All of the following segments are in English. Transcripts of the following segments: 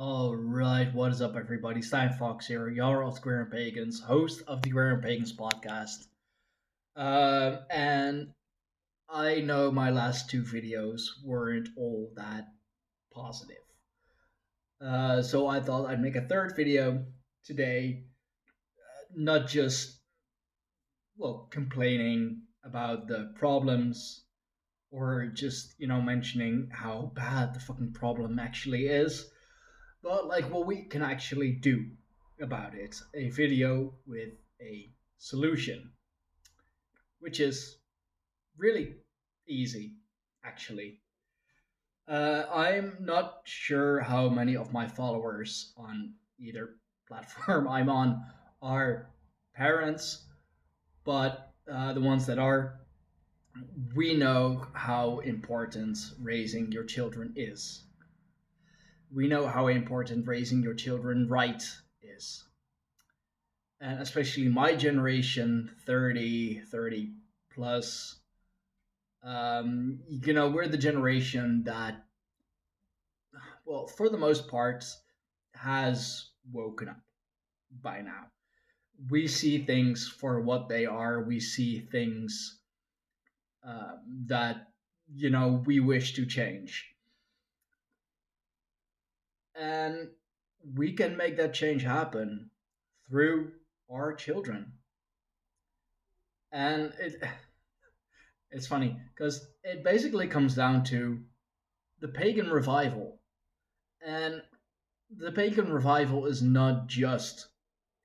All right, what is up, everybody? Stein Fox here, Jarl of Square and Pagans, host of the Square and Pagans podcast. And I know my last two videos weren't all that positive. So I thought I'd make a third video today, not just, complaining about the problems or just, mentioning how bad the fucking problem actually is, but like what we can actually do about it. A video with a solution, which is really easy, actually. I'm not sure how many of my followers on either platform I'm on are parents, but the ones that are, we know how important raising your children is. We know how important raising your children right is. And especially my generation, 30 plus, we're the generation that, well, for the most part, has woken up by now. We see things for what they are. We see things that, we wish to change. And we can make that change happen through our children. And it's funny because it basically comes down to the pagan revival. And the pagan revival is not just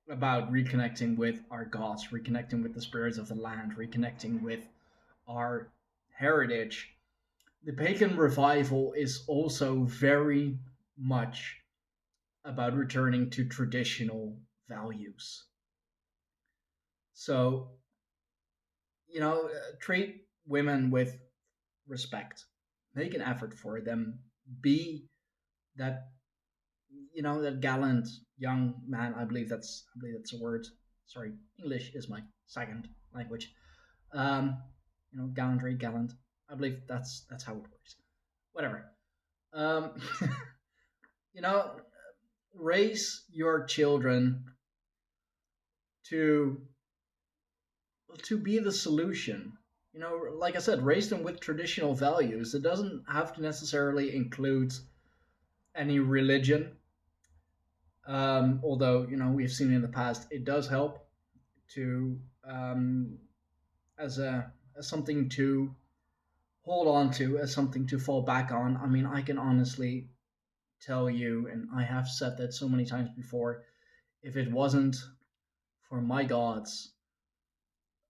about reconnecting with our gods, reconnecting with the spirits of the land, reconnecting with our heritage. The pagan revival is also very much about returning to traditional values. So, treat women with respect, make an effort for them, be that that gallant young man. I believe that's a word. Sorry, English is my second language. um Gallantry, gallant. I believe that's how it works. Whatever. um you know Raise your children to be the solution. Like I said, raise them with traditional values. It doesn't have to necessarily include any religion. Although we've seen in the past, it does help to as something to hold on to, as something to fall back on. I mean, I can honestly tell you, and I have said that so many times before, if it wasn't for my gods,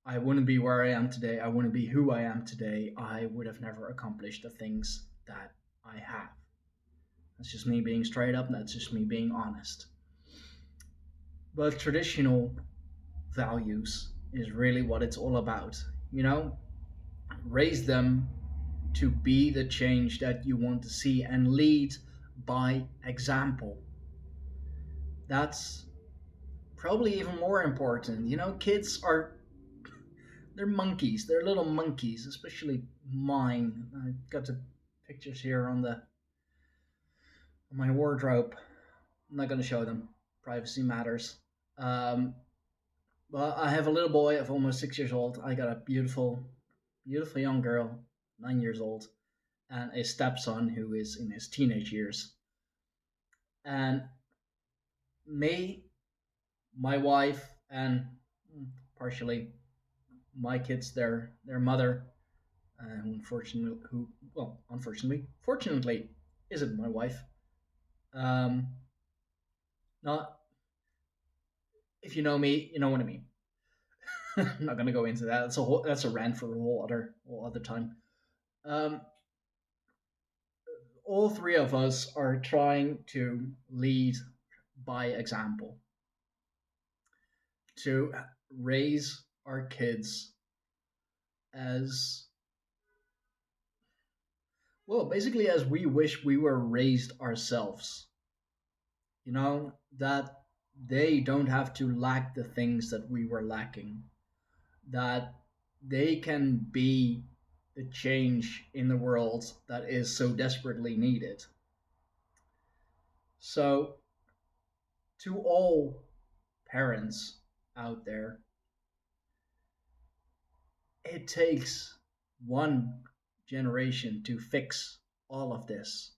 I wouldn't be where I am today. I wouldn't be who I am today. I would have never accomplished the things that I have. That's just me being straight up, and that's just me being honest. But traditional values is really what it's all about. Raise them to be the change that you want to see and lead by example. That's probably even more important. Kids are, they're monkeys. They're little monkeys, especially mine. I got the pictures here on my wardrobe. I'm not going to show them. Privacy matters. Um, but I have a little boy of almost 6 years old. I got a beautiful young girl, 9 years old, and a stepson who is in his teenage years. And me, my wife, and partially my kids, their mother, fortunately, isn't my wife. Um, Not, if you know me, you know what I mean. I'm not gonna go into that. That's a rant for a whole other time. Um, all three of us are trying to lead by example, to raise our kids as well, basically as we wish we were raised ourselves. That they don't have to lack the things that we were lacking, that they can be the change in the world that is so desperately needed. So, to all parents out there, it takes one generation to fix all of this.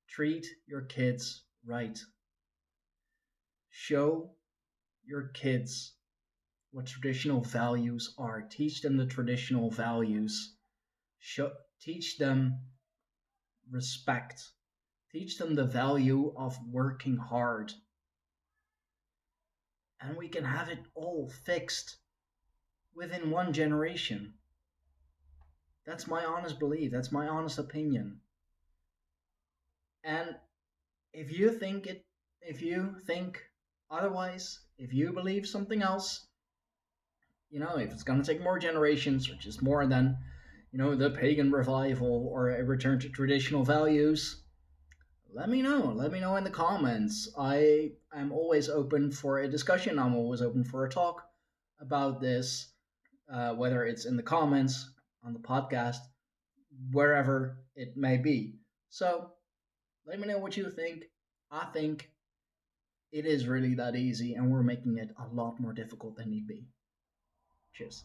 Treat your kids right. Show your kids what traditional values are. Teach them the traditional values. Teach them respect. Teach them the value of working hard. And we can have it all fixed within one generation. That's my honest belief. That's my honest opinion. And if you think it, if you think otherwise, if you believe something else, if it's going to take more generations, or just more than, the pagan revival or a return to traditional values, let me know. Let me know in the comments. I am always open for a discussion. I'm always open for a talk about this, whether it's in the comments, on the podcast, wherever it may be. So let me know what you think. I think it is really that easy, and we're making it a lot more difficult than need be. Cheers.